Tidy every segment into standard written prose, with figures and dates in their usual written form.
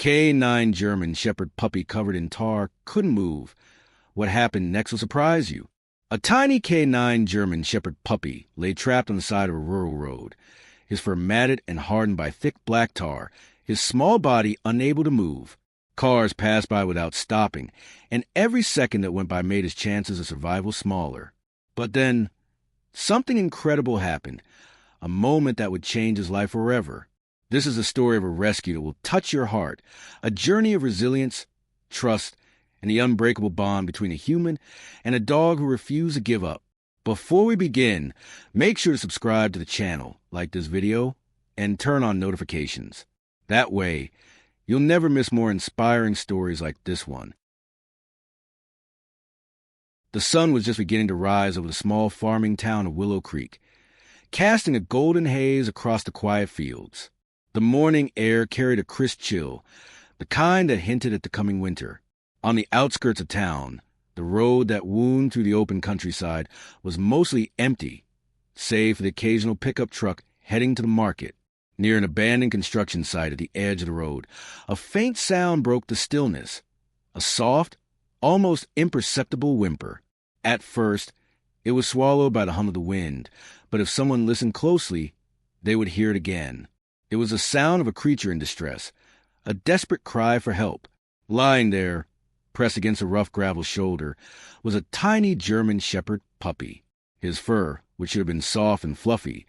K9 German Shepherd puppy covered in tar couldn't move. What happened next will surprise you. A tiny K9 German Shepherd puppy lay trapped on the side of a rural road, his fur matted and hardened by thick black tar, his small body unable to move. Cars passed by without stopping, and every second that went by made his chances of survival smaller. But then, something incredible happened, a moment that would change his life forever. This is a story of a rescue that will touch your heart, a journey of resilience, trust, and the unbreakable bond between a human and a dog who refused to give up. Before we begin, make sure to subscribe to the channel, like this video, and turn on notifications. That way, you'll never miss more inspiring stories like this one. The sun was just beginning to rise over the small farming town of Willow Creek, casting a golden haze across the quiet fields. The morning air carried a crisp chill, the kind that hinted at the coming winter. On the outskirts of town, the road that wound through the open countryside was mostly empty, save for the occasional pickup truck heading to the market. Near an abandoned construction site at the edge of the road, a faint sound broke the stillness, a soft, almost imperceptible whimper. At first, it was swallowed by the hum of the wind, but if someone listened closely, they would hear it again. It was the sound of a creature in distress, a desperate cry for help. Lying there, pressed against a rough gravel shoulder, was a tiny German Shepherd puppy. His fur, which should have been soft and fluffy,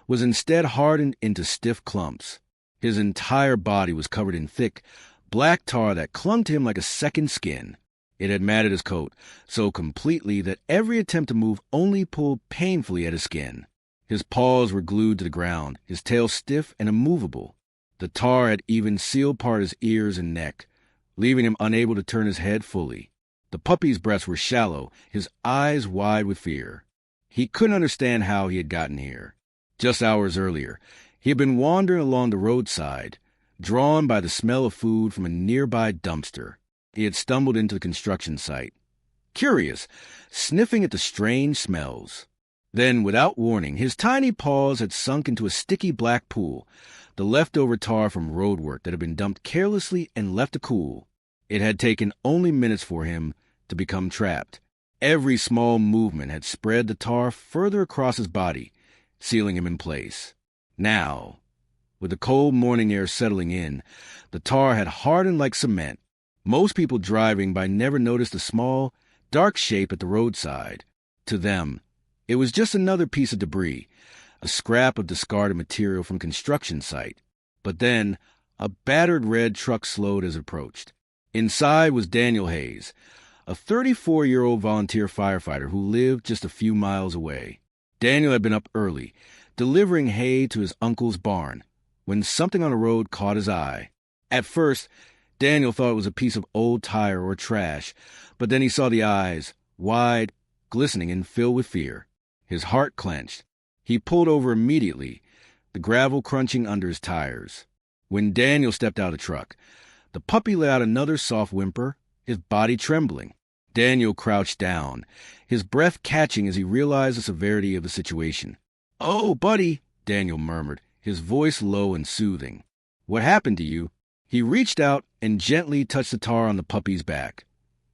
was instead hardened into stiff clumps. His entire body was covered in thick, black tar that clung to him like a second skin. It had matted his coat so completely that every attempt to move only pulled painfully at his skin. His paws were glued to the ground, his tail stiff and immovable. The tar had even sealed part of his ears and neck, leaving him unable to turn his head fully. The puppy's breaths were shallow, his eyes wide with fear. He couldn't understand how he had gotten here. Just hours earlier, he had been wandering along the roadside, drawn by the smell of food from a nearby dumpster. He had stumbled into the construction site, curious, sniffing at the strange smells. Then, without warning, his tiny paws had sunk into a sticky black pool, the leftover tar from roadwork that had been dumped carelessly and left to cool. It had taken only minutes for him to become trapped. Every small movement had spread the tar further across his body, sealing him in place. Now, with the cold morning air settling in, the tar had hardened like cement. Most people driving by never noticed the small, dark shape at the roadside. To them, it was just another piece of debris, a scrap of discarded material from a construction site. But then, a battered red truck slowed as it approached. Inside was Daniel Hayes, a 34-year-old volunteer firefighter who lived just a few miles away. Daniel had been up early, delivering hay to his uncle's barn, when something on the road caught his eye. At first, Daniel thought it was a piece of old tire or trash, but then he saw the eyes, wide, glistening and filled with fear. His heart clenched. He pulled over immediately, the gravel crunching under his tires. When Daniel stepped out of the truck, the puppy let out another soft whimper, his body trembling. Daniel crouched down, his breath catching as he realized the severity of the situation. "Oh, buddy," Daniel murmured, his voice low and soothing. "What happened to you?" He reached out and gently touched the tar on the puppy's back,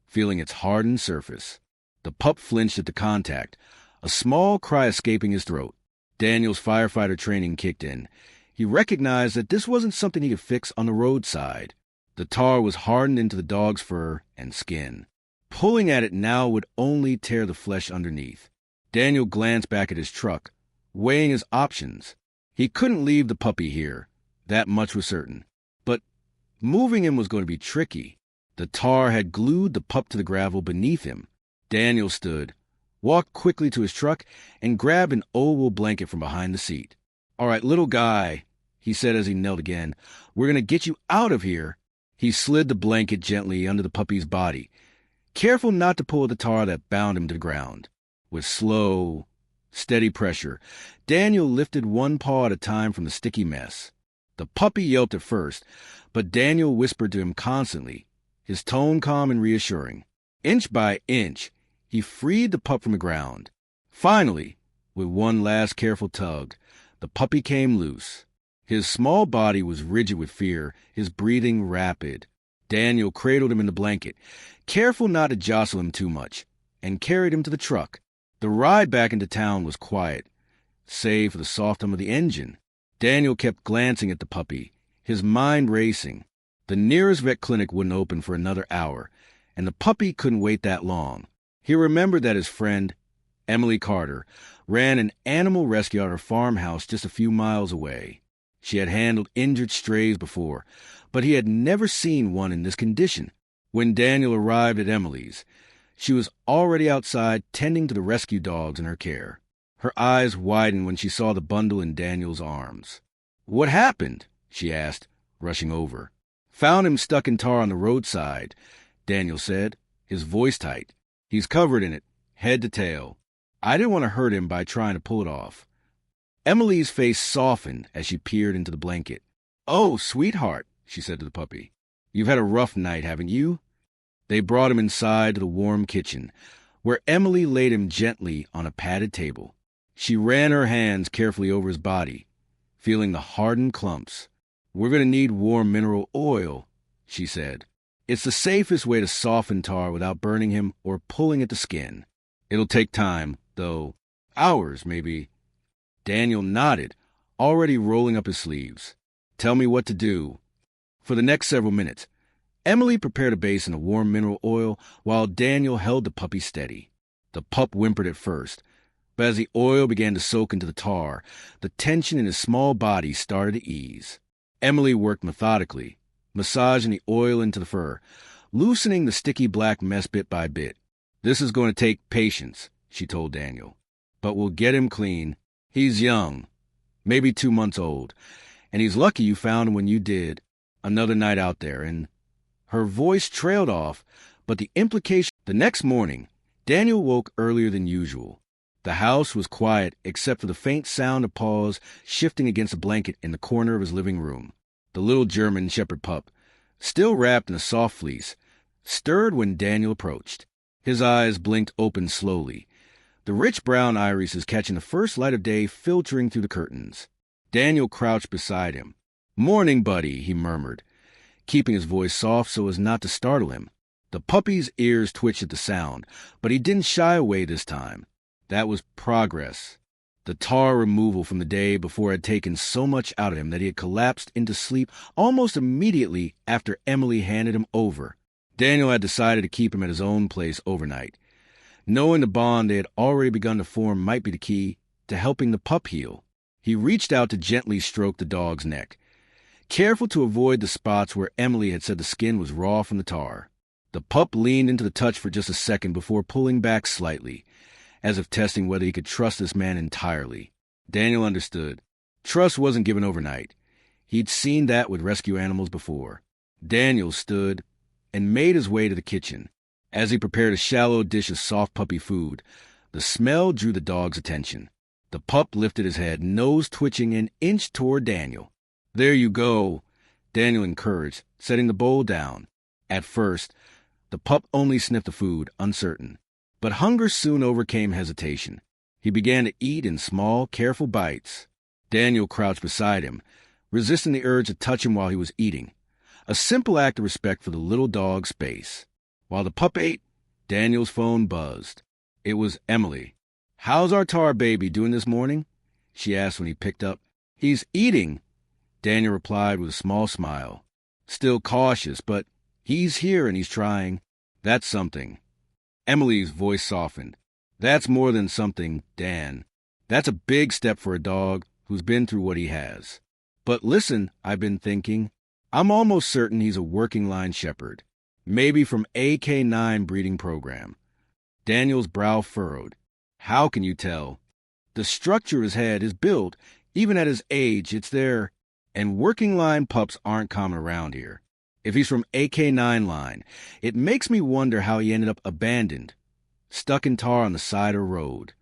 feeling its hardened surface. The pup flinched at the contact, a small cry escaping his throat. Daniel's firefighter training kicked in. He recognized that this wasn't something he could fix on the roadside. The tar was hardened into the dog's fur and skin. Pulling at it now would only tear the flesh underneath. Daniel glanced back at his truck, weighing his options. He couldn't leave the puppy here, that much was certain. But moving him was going to be tricky. The tar had glued the pup to the gravel beneath him. Daniel stood, walked quickly to his truck, and grabbed an old wool blanket from behind the seat. "All right, little guy," he said as he knelt again, "we're going to get you out of here." He slid the blanket gently under the puppy's body, careful not to pull at the tar that bound him to the ground. With slow, steady pressure, Daniel lifted one paw at a time from the sticky mess. The puppy yelped at first, but Daniel whispered to him constantly, his tone calm and reassuring. Inch by inch, he freed the pup from the ground. Finally, with one last careful tug, the puppy came loose. His small body was rigid with fear, his breathing rapid. Daniel cradled him in the blanket, careful not to jostle him too much, and carried him to the truck. The ride back into town was quiet, save for the soft hum of the engine. Daniel kept glancing at the puppy, his mind racing. The nearest vet clinic wouldn't open for another hour, and the puppy couldn't wait that long. He remembered that his friend, Emily Carter, ran an animal rescue at her farmhouse just a few miles away. She had handled injured strays before, but he had never seen one in this condition. When Daniel arrived at Emily's, she was already outside tending to the rescue dogs in her care. Her eyes widened when she saw the bundle in Daniel's arms. "What happened?" she asked, rushing over. "Found him stuck in tar on the roadside," Daniel said, his voice tight. "He's covered in it, head to tail. I didn't want to hurt him by trying to pull it off." Emily's face softened as she peered into the blanket. "Oh, sweetheart," she said to the puppy. "You've had a rough night, haven't you?" They brought him inside to the warm kitchen, where Emily laid him gently on a padded table. She ran her hands carefully over his body, feeling the hardened clumps. "We're going to need warm mineral oil," she said. "It's the safest way to soften tar without burning him or pulling at the skin. It'll take time, though. Hours, maybe." Daniel nodded, already rolling up his sleeves. "Tell me what to do." For the next several minutes, Emily prepared a basin of warm mineral oil while Daniel held the puppy steady. The pup whimpered at first, but as the oil began to soak into the tar, the tension in his small body started to ease. Emily worked methodically, massaging the oil into the fur, loosening the sticky black mess bit by bit. "This is going to take patience," she told Daniel. "But we'll get him clean. He's young, maybe 2 months old, and he's lucky you found him when you did. Another night out there, and—" Her voice trailed off, but the implication— The next morning, Daniel woke earlier than usual. The house was quiet except for the faint sound of paws shifting against a blanket in the corner of his living room. The little German shepherd pup, still wrapped in a soft fleece, stirred when Daniel approached. His eyes blinked open slowly, the rich brown irises catching the first light of day filtering through the curtains. Daniel crouched beside him. "Morning, buddy," he murmured, keeping his voice soft so as not to startle him. The puppy's ears twitched at the sound, but he didn't shy away this time. That was progress. The tar removal from the day before had taken so much out of him that he had collapsed into sleep almost immediately after Emily handed him over. Daniel had decided to keep him at his own place overnight, knowing the bond they had already begun to form might be the key to helping the pup heal. He reached out to gently stroke the dog's neck, careful to avoid the spots where Emily had said the skin was raw from the tar. The pup leaned into the touch for just a second before pulling back slightly, as if testing whether he could trust this man entirely. Daniel understood. Trust wasn't given overnight. He'd seen that with rescue animals before. Daniel stood and made his way to the kitchen. As he prepared a shallow dish of soft puppy food, the smell drew the dog's attention. The pup lifted his head, nose twitching, and inched toward Daniel. "There you go," Daniel encouraged, setting the bowl down. At first, the pup only sniffed the food, uncertain. But hunger soon overcame hesitation. He began to eat in small, careful bites. Daniel crouched beside him, resisting the urge to touch him while he was eating. A simple act of respect for the little dog's space. While the pup ate, Daniel's phone buzzed. It was Emily. "How's our tar baby doing this morning?" she asked when he picked up. "He's eating," Daniel replied with a small smile. "Still cautious, but he's here and he's trying. That's something." Emily's voice softened. "That's more than something, Dan. That's a big step for a dog who's been through what he has. But listen, I've been thinking. I'm almost certain he's a working line shepherd. Maybe from AK9 breeding program." Daniel's brow furrowed. "How can you tell?" "The structure of his head, his build, even at his age, it's there. And working line pups aren't common around here. If he's from AK9 line, it makes me wonder how he ended up abandoned, stuck in tar on the side of the road."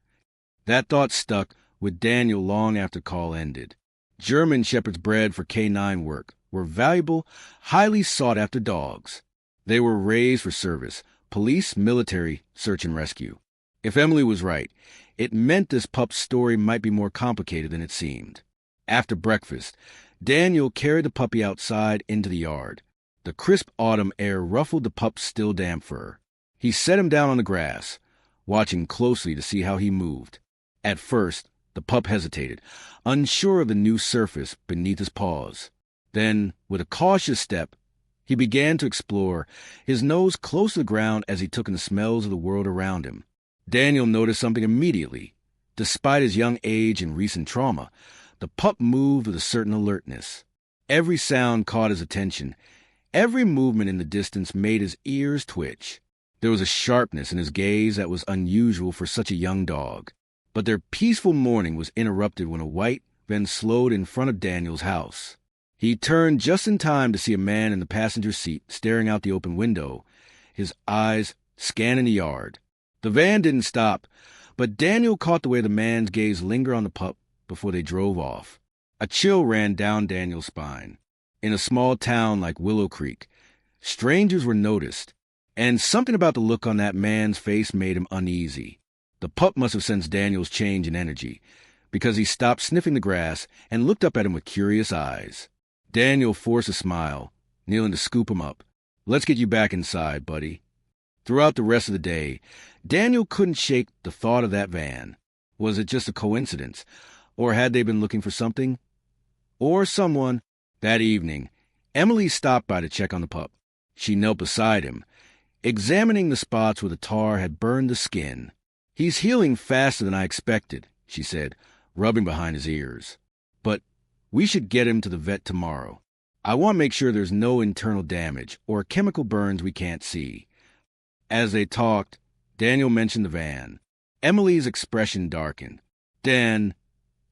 That thought stuck with Daniel long after call ended. German shepherds bred for K9 work were valuable, highly sought-after dogs. They were raised for service, police, military, search and rescue. If Emily was right, it meant this pup's story might be more complicated than it seemed. After breakfast, Daniel carried the puppy outside into the yard. The crisp autumn air ruffled the pup's still damp fur. He set him down on the grass, watching closely to see how he moved. At first, the pup hesitated, unsure of the new surface beneath his paws. Then, with a cautious step, he began to explore, his nose close to the ground as he took in the smells of the world around him. Daniel noticed something immediately. Despite his young age and recent trauma, the pup moved with a certain alertness. Every sound caught his attention. Every movement in the distance made his ears twitch. There was a sharpness in his gaze that was unusual for such a young dog. But their peaceful morning was interrupted when a white van slowed in front of Daniel's house. He turned just in time to see a man in the passenger seat staring out the open window, his eyes scanning the yard. The van didn't stop, but Daniel caught the way the man's gaze lingered on the pup before they drove off. A chill ran down Daniel's spine. In a small town like Willow Creek, strangers were noticed, and something about the look on that man's face made him uneasy. The pup must have sensed Daniel's change in energy, because he stopped sniffing the grass and looked up at him with curious eyes. Daniel forced a smile, kneeling to scoop him up. "Let's get you back inside, buddy." Throughout the rest of the day, Daniel couldn't shake the thought of that van. Was it just a coincidence? Or had they been looking for something? Or someone? That evening, Emily stopped by to check on the pup. She knelt beside him, examining the spots where the tar had burned the skin. "He's healing faster than I expected," she said, rubbing behind his ears. "But we should get him to the vet tomorrow. I want to make sure there's no internal damage or chemical burns we can't see." As they talked, Daniel mentioned the van. Emily's expression darkened. "Dan,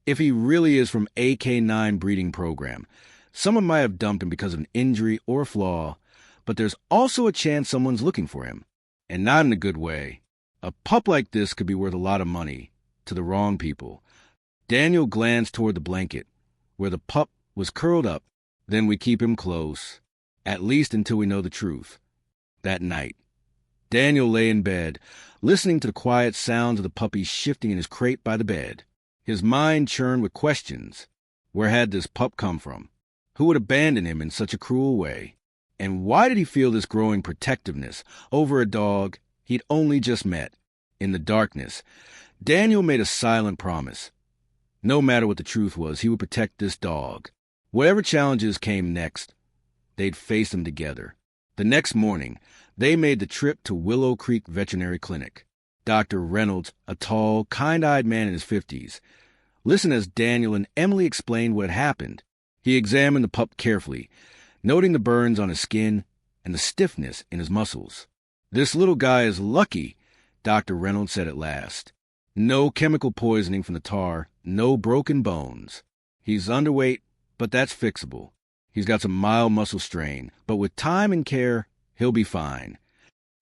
if he really is from AK-9 breeding program, someone might have dumped him because of an injury or a flaw, but there's also a chance someone's looking for him, and not in a good way. A pup like this could be worth a lot of money to the wrong people." Daniel glanced toward the blanket, where the pup was curled up. "Then we keep him close, at least until we know the truth." That night, Daniel lay in bed, listening to the quiet sounds of the puppy shifting in his crate by the bed. His mind churned with questions. Where had this pup come from? Who would abandon him in such a cruel way? And why did he feel this growing protectiveness over a dog he'd only just met? In the darkness, Daniel made a silent promise. No matter what the truth was, he would protect this dog. Whatever challenges came next, they'd face them together. The next morning, they made the trip to Willow Creek Veterinary Clinic. Dr. Reynolds, a tall, kind-eyed man in his 50s, listened as Daniel and Emily explained what had happened. He examined the pup carefully, noting the burns on his skin and the stiffness in his muscles. "This little guy is lucky," Dr. Reynolds said at last. "No chemical poisoning from the tar, no broken bones. He's underweight, but that's fixable. He's got some mild muscle strain, but with time and care, he'll be fine."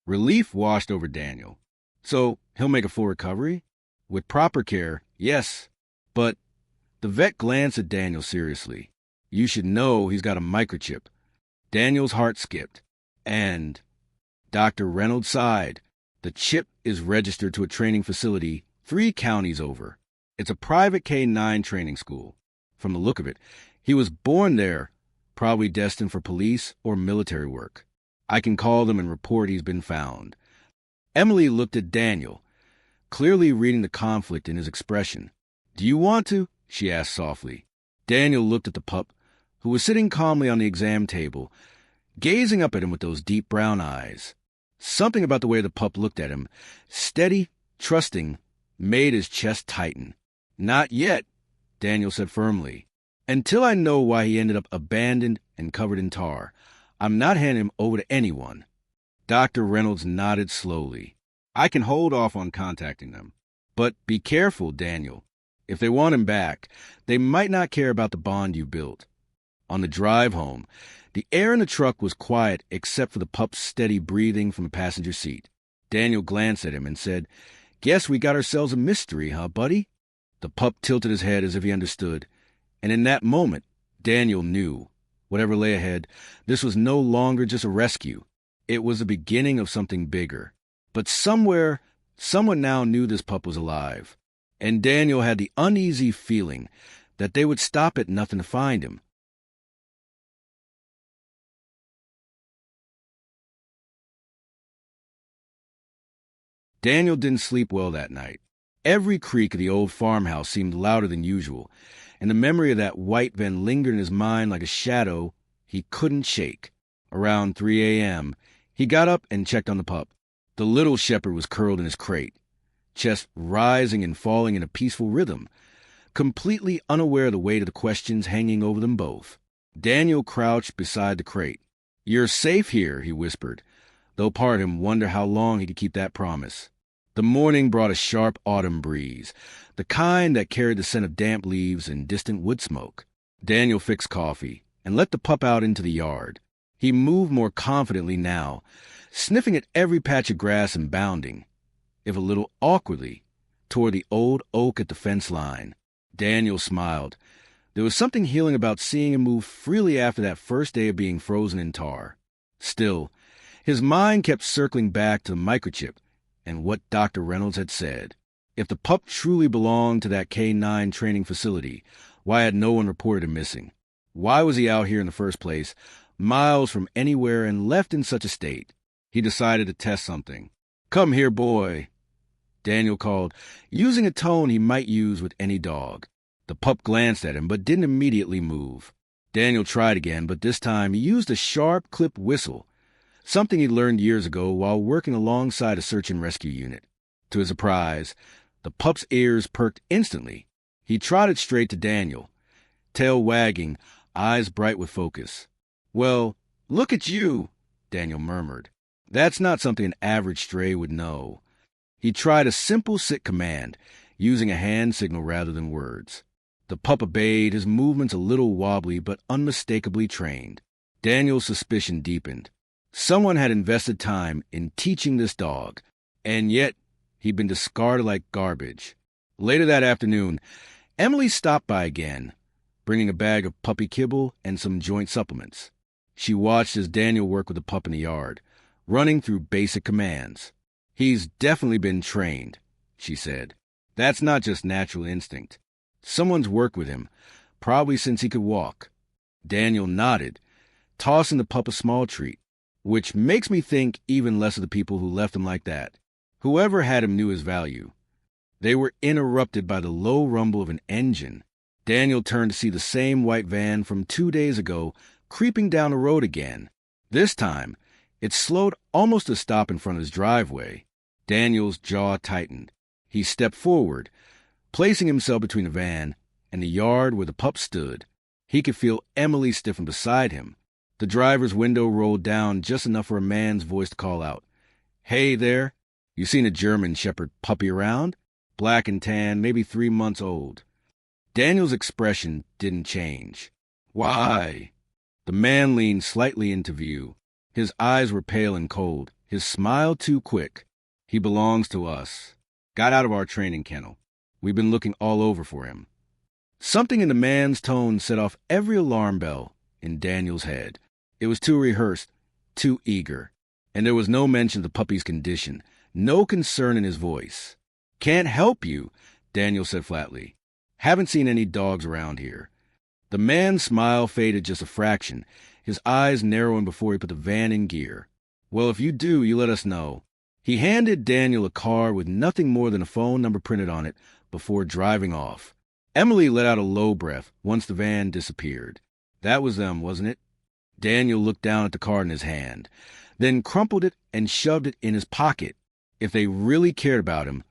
Relief washed over Daniel. "So he'll make a full recovery? With proper care, yes. But," the vet glanced at Daniel seriously, "you should know he's got a microchip." Daniel's heart skipped. "And," Dr. Reynolds sighed, "the chip is registered to a training facility 3 counties over. It's a private K-9 training school. From the look of it, he was born there, probably destined for police or military work. I can call them and report he's been found." Emily looked at Daniel, clearly reading the conflict in his expression. "Do you want to?" she asked softly. Daniel looked at the pup, who was sitting calmly on the exam table, gazing up at him with those deep brown eyes. Something about the way the pup looked at him, steady, trusting, made his chest tighten. "Not yet," Daniel said firmly. "Until I know why he ended up abandoned and covered in tar, I'm not handing him over to anyone." Dr. Reynolds nodded slowly. "I can hold off on contacting them. But be careful, Daniel. If they want him back, they might not care about the bond you built." On the drive home, the air in the truck was quiet except for the pup's steady breathing from the passenger seat. Daniel glanced at him and said, "Guess we got ourselves a mystery, huh, buddy?" The pup tilted his head as if he understood, and in that moment, Daniel knew. Whatever lay ahead, this was no longer just a rescue. It was the beginning of something bigger. But somewhere, someone now knew this pup was alive, and Daniel had the uneasy feeling that they would stop at nothing to find him. Daniel didn't sleep well that night. Every creak of the old farmhouse seemed louder than usual, and the memory of that white van lingered in his mind like a shadow he couldn't shake. Around 3 a.m., he got up and checked on the pup. The little shepherd was curled in his crate, chest rising and falling in a peaceful rhythm, completely unaware of the weight of the questions hanging over them both. Daniel crouched beside the crate. "You're safe here," he whispered, though part of him wondered how long he could keep that promise. The morning brought a sharp autumn breeze, the kind that carried the scent of damp leaves and distant wood smoke. Daniel fixed coffee and let the pup out into the yard. He moved more confidently now, sniffing at every patch of grass and bounding, if a little awkwardly, toward the old oak at the fence line. Daniel smiled. There was something healing about seeing him move freely after that first day of being frozen in tar. Still, his mind kept circling back to the microchip and what Dr. Reynolds had said. If the pup truly belonged to that K-9 training facility, why had no one reported him missing? Why was he out here in the first place, miles from anywhere and left in such a state? He decided to test something. "Come here, boy," Daniel called, using a tone he might use with any dog. The pup glanced at him, but didn't immediately move. Daniel tried again, but this time he used a sharp clip whistle, something he learned years ago while working alongside a search and rescue unit. To his surprise, the pup's ears perked instantly. He trotted straight to Daniel, tail wagging, eyes bright with focus. "Well, look at you," Daniel murmured. That's not something an average stray would know. He tried a simple sit command, using a hand signal rather than words. The pup obeyed, his movements a little wobbly but unmistakably trained. Daniel's suspicion deepened. Someone had invested time in teaching this dog, and yet he'd been discarded like garbage. Later that afternoon, Emily stopped by again, bringing a bag of puppy kibble and some joint supplements. She watched as Daniel worked with the pup in the yard, running through basic commands. "He's definitely been trained," she said. "That's not just natural instinct. Someone's worked with him, probably since he could walk." Daniel nodded, tossing the pup a small treat, which makes me think even less of the people who left him like that. Whoever had him knew his value. They were interrupted by the low rumble of an engine. Daniel turned to see the same white van from 2 days ago creeping down the road again. This time, it slowed almost to a stop in front of his driveway. Daniel's jaw tightened. He stepped forward, placing himself between the van and the yard where the pup stood. He could feel Emily stiffen beside him. The driver's window rolled down just enough for a man's voice to call out, "Hey there, you seen a German Shepherd puppy around? Black and tan, maybe 3 months old." Daniel's expression didn't change. "Why?" The man leaned slightly into view. His eyes were pale and cold, his smile too quick. "He belongs to us. Got out of our training kennel. We've been looking all over for him." Something in the man's tone set off every alarm bell in Daniel's head. It was too rehearsed, too eager, and there was no mention of the puppy's condition, no concern in his voice. "Can't help you," Daniel said flatly. "Haven't seen any dogs around here." The man's smile faded just a fraction, his eyes narrowing before he put the van in gear. "Well, if you do, you let us know." He handed Daniel a card with nothing more than a phone number printed on it before driving off. Emily let out a low breath once the van disappeared. That was them, wasn't it? Daniel looked down at the card in his hand, then crumpled it and shoved it in his pocket. If they really cared about him,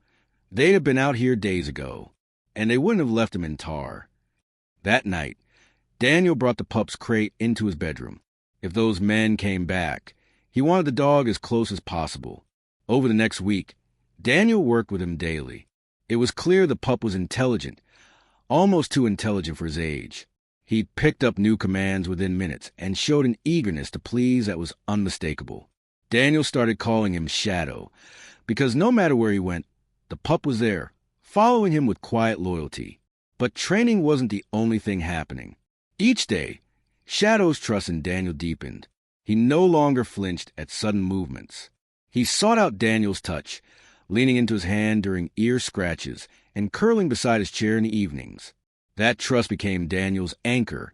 they'd have been out here days ago, and they wouldn't have left him in tar. That night, Daniel brought the pup's crate into his bedroom. If those men came back, he wanted the dog as close as possible. Over the next week, Daniel worked with him daily. It was clear the pup was intelligent, almost too intelligent for his age. He picked up new commands within minutes and showed an eagerness to please that was unmistakable. Daniel started calling him Shadow, because no matter where he went, the pup was there, following him with quiet loyalty. But training wasn't the only thing happening. Each day, Shadow's trust in Daniel deepened. He no longer flinched at sudden movements. He sought out Daniel's touch, leaning into his hand during ear scratches and curling beside his chair in the evenings. That trust became Daniel's anchor,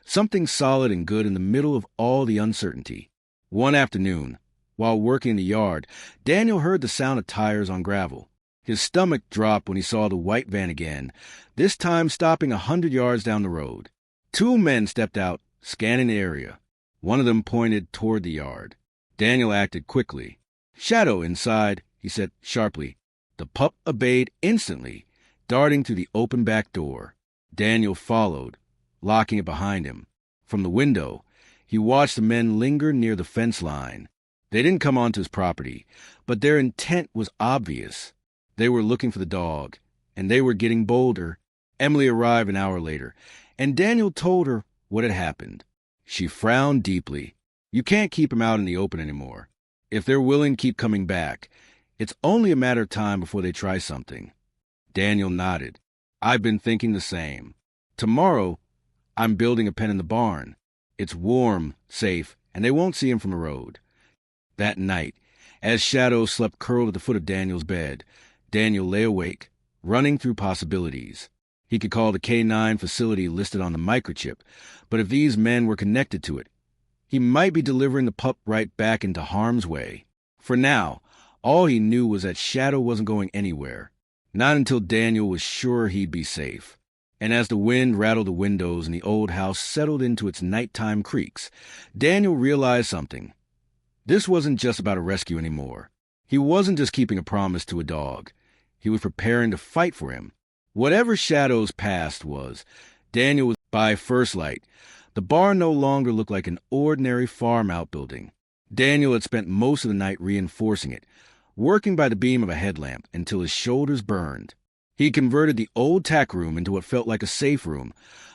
something solid and good in the middle of all the uncertainty. One afternoon, While working in the yard, Daniel heard the sound of tires on gravel. His stomach dropped when he saw the white van again, this time stopping 100 yards down the road. Two men stepped out, scanning the area. One of them pointed toward the yard. Daniel acted quickly. "Shadow inside," he said sharply. The pup obeyed instantly, darting through the open back door. Daniel followed, locking it behind him. From the window, he watched the men linger near the fence line. They didn't come onto his property, but their intent was obvious. They were looking for the dog, and they were getting bolder. Emily arrived an hour later, and Daniel told her what had happened. She frowned deeply. You can't keep him out in the open anymore. If they're willing to keep coming back, it's only a matter of time before they try something. Daniel nodded. I've been thinking the same. Tomorrow, I'm building a pen in the barn. It's warm, safe, and they won't see him from the road. That night, as Shadow slept curled at the foot of Daniel's bed, Daniel lay awake, running through possibilities. He could call the K9 facility listed on the microchip, but if these men were connected to it, he might be delivering the pup right back into harm's way. For now, all he knew was that Shadow wasn't going anywhere, not until Daniel was sure he'd be safe. And as the wind rattled the windows and the old house settled into its nighttime creaks, Daniel realized something. This wasn't just about a rescue anymore. He wasn't just keeping a promise to a dog. He was preparing to fight for him. Whatever Shadow's past was, Daniel was by first light. The barn no longer looked like an ordinary farm outbuilding. Daniel had spent most of the night reinforcing it, working by the beam of a headlamp until his shoulders burned. He converted the old tack room into what felt like a safe room,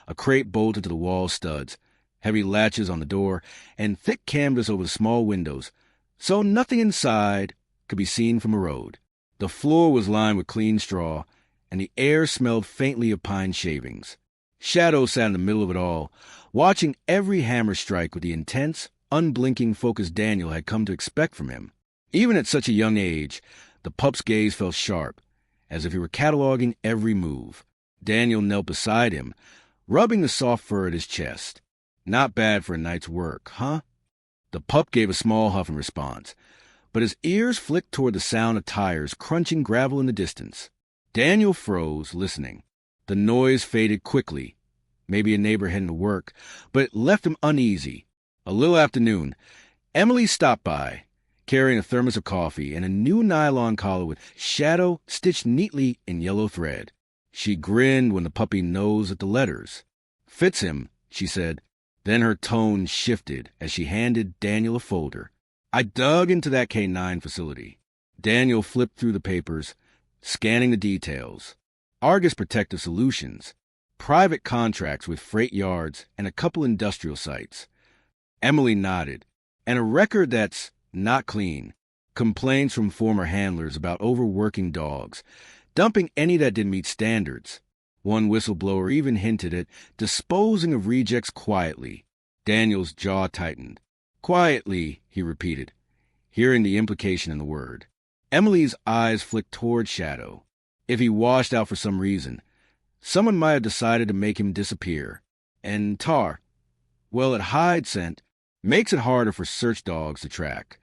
a crate bolted to the wall studs, heavy latches on the door, and thick canvas over the small windows, so nothing inside could be seen from a road. The floor was lined with clean straw, and the air smelled faintly of pine shavings. Shadow sat in the middle of it all, watching every hammer strike with the intense, unblinking focus Daniel had come to expect from him. Even at such a young age, the pup's gaze felt sharp, as if he were cataloging every move. Daniel knelt beside him, rubbing the soft fur at his chest. Not bad for a night's work, huh? The pup gave a small huff in response, but his ears flicked toward the sound of tires crunching gravel in the distance. Daniel froze, listening. The noise faded quickly. Maybe a neighbor heading to work, but it left him uneasy. A little after noon, Emily stopped by, carrying a thermos of coffee and a new nylon collar with Shadow stitched neatly in yellow thread. She grinned when the puppy nosed at the letters. "Fits him," she said. Then her tone shifted as she handed Daniel a folder. I dug into that K9 facility. Daniel flipped through the papers, scanning the details. Argus Protective Solutions, private contracts with freight yards and a couple industrial sites. Emily nodded. And a record that's not clean. Complaints from former handlers about overworking dogs, dumping any that didn't meet standards. One whistleblower even hinted at disposing of rejects quietly. Daniel's jaw tightened. Quietly, he repeated, hearing the implication in the word. Emily's eyes flicked toward Shadow. If he washed out for some reason, someone might have decided to make him disappear. And tar, well, it hides scent, makes it harder for search dogs to track.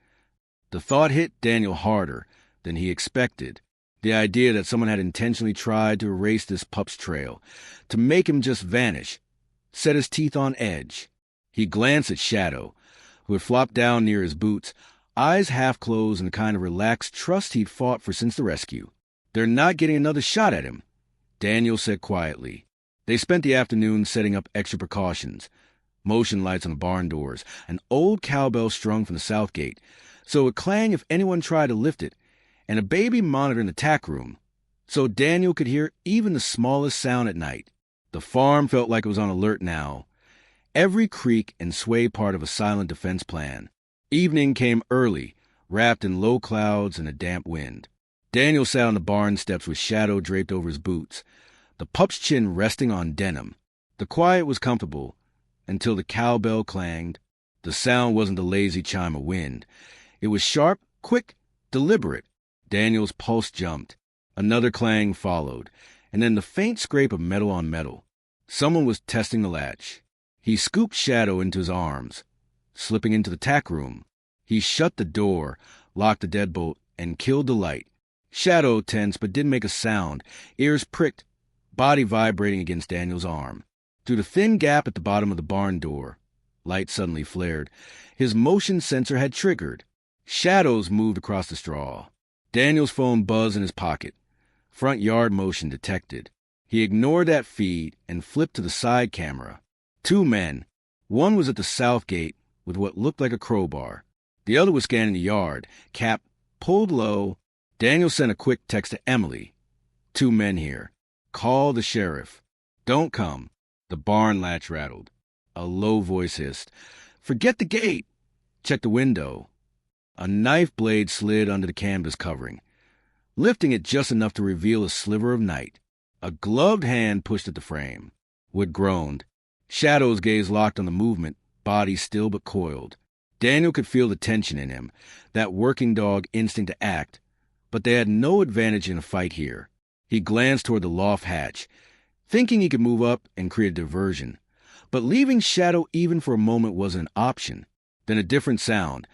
The thought hit Daniel harder than he expected. The idea that someone had intentionally tried to erase this pup's trail, to make him just vanish, set his teeth on edge. He glanced at Shadow, who had flopped down near his boots, eyes half closed in the kind of relaxed trust he'd fought for since the rescue. They're not getting another shot at him, Daniel said quietly. They spent the afternoon setting up extra precautions, motion lights on the barn doors, an old cowbell strung from the south gate, so it would clang if anyone tried to lift it, and a baby monitor in the tack room, so Daniel could hear even the smallest sound at night. The farm felt like it was on alert now, every creak and sway part of a silent defense plan. Evening came early, wrapped in low clouds and a damp wind. Daniel sat on the barn steps with Shadow draped over his boots, the pup's chin resting on denim. The quiet was comfortable until the cowbell clanged. The sound wasn't the lazy chime of wind. It was sharp, quick, deliberate. Daniel's pulse jumped. Another clang followed, and then the faint scrape of metal on metal. Someone was testing the latch. He scooped Shadow into his arms, slipping into the tack room. He shut the door, locked the deadbolt, and killed the light. Shadow tensed but didn't make a sound, ears pricked, body vibrating against Daniel's arm. Through the thin gap at the bottom of the barn door, light suddenly flared. His motion sensor had triggered. Shadows moved across the straw. Daniel's phone buzzed in his pocket. Front yard motion detected. He ignored that feed and flipped to the side camera. 2 men. One was at the south gate with what looked like a crowbar. The other was scanning the yard, cap pulled low. Daniel sent a quick text to Emily. 2 men here. Call the sheriff. Don't come. The barn latch rattled. A low voice hissed, "Forget the gate. Check the window." A knife blade slid under the canvas covering, lifting it just enough to reveal a sliver of night. A gloved hand pushed at the frame. Wood groaned. Shadow's gaze locked on the movement, body still but coiled. Daniel could feel the tension in him, that working dog instinct to act, but they had no advantage in a fight here. He glanced toward the loft hatch, thinking he could move up and create a diversion. But leaving Shadow even for a moment wasn't an option. Then a different sound,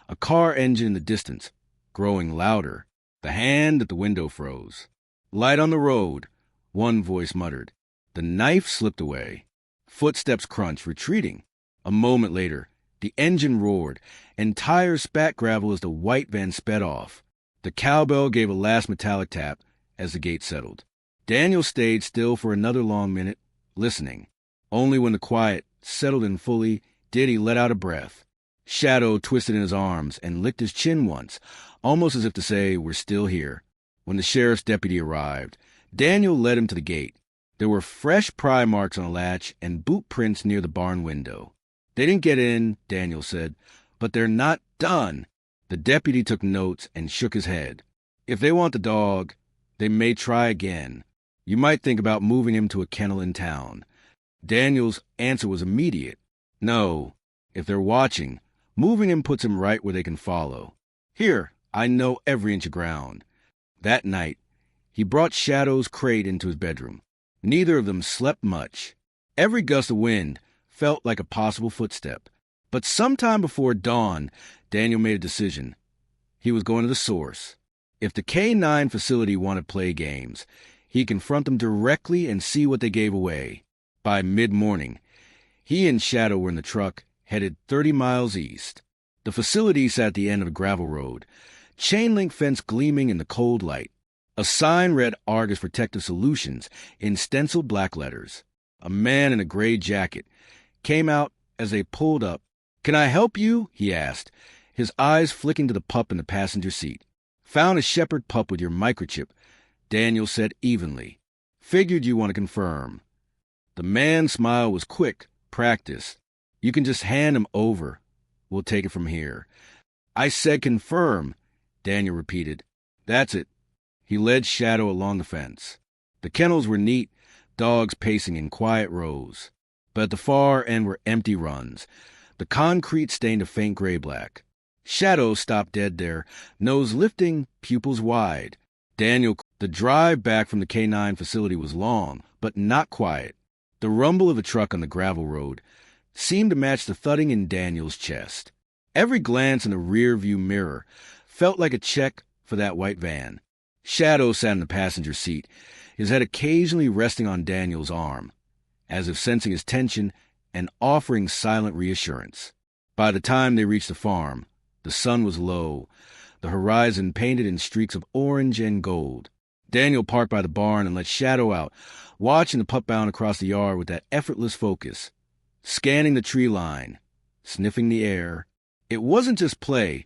a car engine in the distance, growing louder. The hand at the window froze. "Light on the road," one voice muttered. The knife slipped away. Footsteps crunched, retreating. A moment later, the engine roared, and tires spat gravel as the white van sped off. The cowbell gave a last metallic tap as the gate settled. Daniel stayed still for another long minute, listening. Only when the quiet settled in fully did he let out a breath. Shadow twisted in his arms and licked his chin once, almost as if to say, "We're still here." When the sheriff's deputy arrived, Daniel led him to the gate. There were fresh pry marks on the latch and boot prints near the barn window. "They didn't get in," Daniel said, "but they're not done." The deputy took notes and shook his head. "If they want the dog, they may try again. You might think about moving him to a kennel in town." Daniel's answer was immediate. "No. If they're watching, moving him puts him right where they can follow. Here, I know every inch of ground." That night, he brought Shadow's crate into his bedroom. Neither of them slept much. Every gust of wind felt like a possible footstep. But sometime before dawn, Daniel made a decision. He was going to the source. If the K-9 facility wanted play games, he'd confront them directly and see what they gave away. By mid-morning, he and Shadow were in the truck, headed 30 miles east. The facility sat at the end of a gravel road, chain-link fence gleaming in the cold light. A sign read Argus Protective Solutions in stenciled black letters. A man in a gray jacket came out as they pulled up. "Can I help you?" he asked, his eyes flicking to the pup in the passenger seat. "Found a shepherd pup with your microchip," Daniel said evenly. "Figured you want to confirm." The man's smile was quick, practiced. "You can just hand him over. We'll take it from here." "I said confirm," Daniel repeated. "That's it." He led Shadow along the fence. The kennels were neat, dogs pacing in quiet rows. But at the far end were empty runs. The concrete stained a faint gray-black. Shadow stopped dead there, nose lifting, pupils wide. The drive back from the K-9 facility was long, but not quiet. The rumble of a truck on the gravel road seemed to match the thudding in Daniel's chest. Every glance in the rear-view mirror felt like a check for that white van. Shadow sat in the passenger seat, his head occasionally resting on Daniel's arm, as if sensing his tension and offering silent reassurance. By the time they reached the farm, the sun was low, the horizon painted in streaks of orange and gold. Daniel parked by the barn and let Shadow out, watching the pup bound across the yard with that effortless focus, scanning the tree line, sniffing the air. It wasn't just play.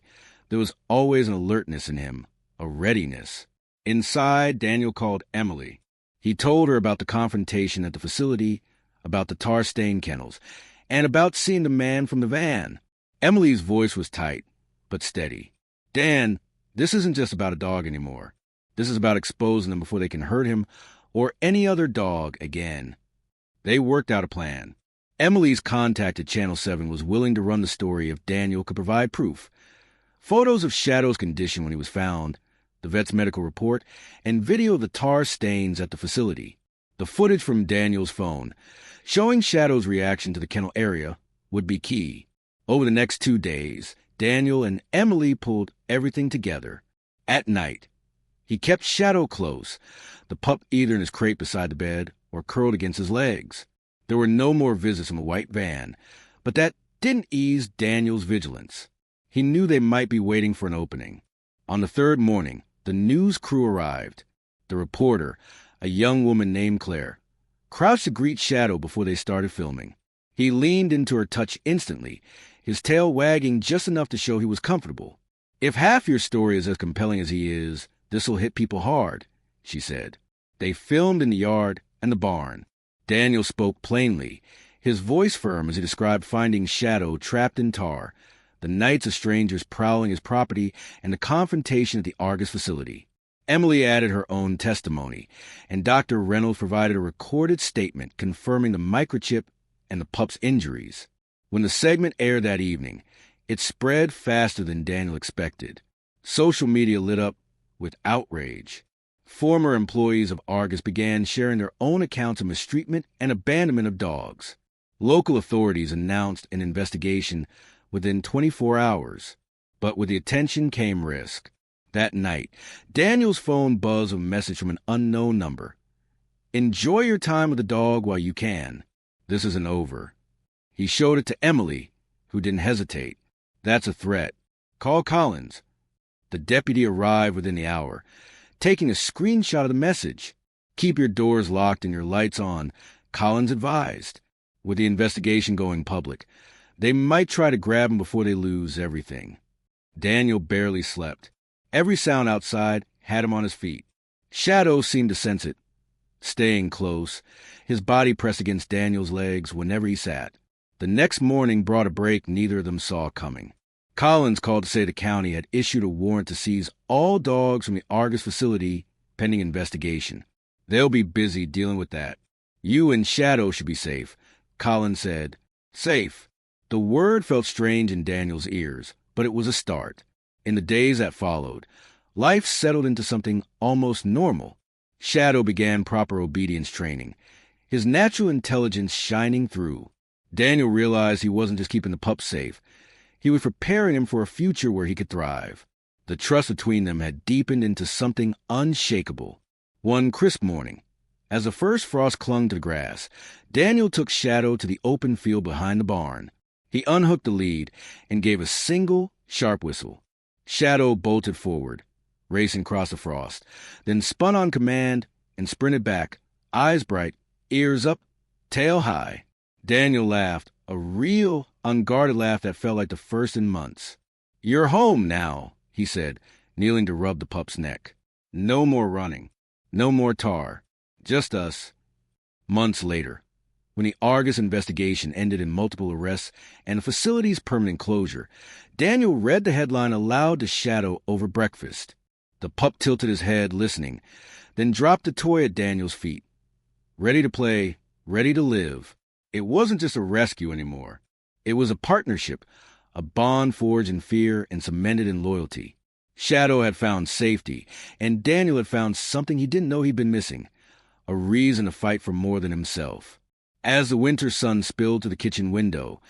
There was always an alertness in him, a readiness. Inside, Daniel called Emily. He told her about the confrontation at the facility, about the tar-stained kennels, and about seeing the man from the van. Emily's voice was tight, but steady. "Dan, this isn't just about a dog anymore. This is about exposing them before they can hurt him or any other dog again." They worked out a plan. Emily's contact at Channel 7 was willing to run the story if Daniel could provide proof. Photos of Shadow's condition when he was found, the vet's medical report, and video of the tar stains at the facility. The footage from Daniel's phone, showing Shadow's reaction to the kennel area, would be key. Over the next 2 days, Daniel and Emily pulled everything together. At night, he kept Shadow close, the pup either in his crate beside the bed or curled against his legs. There were no more visits from the white van, but that didn't ease Daniel's vigilance. He knew they might be waiting for an opening. On the third morning, the news crew arrived. The reporter, a young woman named Claire, crouched to greet Shadow before they started filming. He leaned into her touch instantly, his tail wagging just enough to show he was comfortable. "If half your story is as compelling as he is, this'll hit people hard," she said. They filmed in the yard and the barn. Daniel spoke plainly, his voice firm as he described finding Shadow trapped in tar, the nights of strangers prowling his property, and the confrontation at the Argus facility. Emily added her own testimony, and Dr. Reynolds provided a recorded statement confirming the microchip and the pup's injuries. When the segment aired that evening, it spread faster than Daniel expected. Social media lit up with outrage. Former employees of Argus began sharing their own accounts of mistreatment and abandonment of dogs. Local authorities announced an investigation within 24 hours, but with the attention came risk. That night, Daniel's phone buzzed with a message from an unknown number. "Enjoy your time with the dog while you can. This isn't over." He showed it to Emily, who didn't hesitate. "That's a threat. Call Collins." The deputy arrived within the hour, taking a screenshot of the message. "Keep your doors locked and your lights on," Collins advised. With the investigation going public, they might try to grab him before they lose everything. Daniel barely slept. Every sound outside had him on his feet. Shadow seemed to sense it, staying close, his body pressed against Daniel's legs whenever he sat. The next morning brought a break neither of them saw coming. Collins called to say the county had issued a warrant to seize all dogs from the Argus facility pending investigation. "They'll be busy dealing with that. You and Shadow should be safe," Collins said. Safe. The word felt strange in Daniel's ears, but it was a start. In the days that followed, life settled into something almost normal. Shadow began proper obedience training, his natural intelligence shining through. Daniel realized he wasn't just keeping the pup safe. He was preparing him for a future where he could thrive. The trust between them had deepened into something unshakable. One crisp morning, as the first frost clung to the grass, Daniel took Shadow to the open field behind the barn. He unhooked the lead and gave a single, sharp whistle. Shadow bolted forward, racing across the frost, then spun on command and sprinted back, eyes bright, ears up, tail high. Daniel laughed, a real, unguarded laugh that felt like the first in months. "You're home now," he said, kneeling to rub the pup's neck. "No more running. No more tar. Just us." Months later, when the Argus investigation ended in multiple arrests and the facility's permanent closure, Daniel read the headline aloud to Shadow over breakfast. The pup tilted his head, listening, then dropped the toy at Daniel's feet. Ready to play, ready to live. It wasn't just a rescue anymore. It was a partnership, a bond forged in fear and cemented in loyalty. Shadow had found safety, and Daniel had found something he didn't know he'd been missing, a reason to fight for more than himself. As the winter sun spilled to the kitchen window,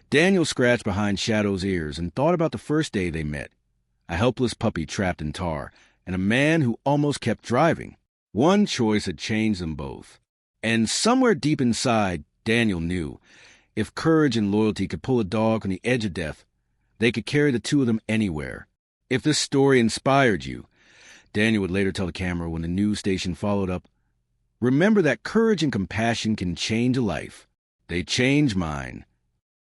Daniel scratched behind Shadow's ears and thought about the first day they met. A helpless puppy trapped in tar, and a man who almost kept driving. One choice had changed them both. And somewhere deep inside, Daniel knew, if courage and loyalty could pull a dog from the edge of death, they could carry the two of them anywhere. If this story inspired you, Daniel would later tell the camera when the news station followed up, remember that courage and compassion can change a life. They changed mine.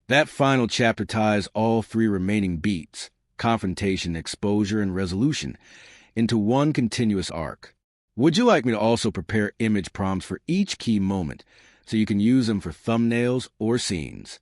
That final chapter ties all three remaining beats, confrontation, exposure, and resolution, into one continuous arc. Would you like me to also prepare image prompts for each key moment so you can use them for thumbnails or scenes?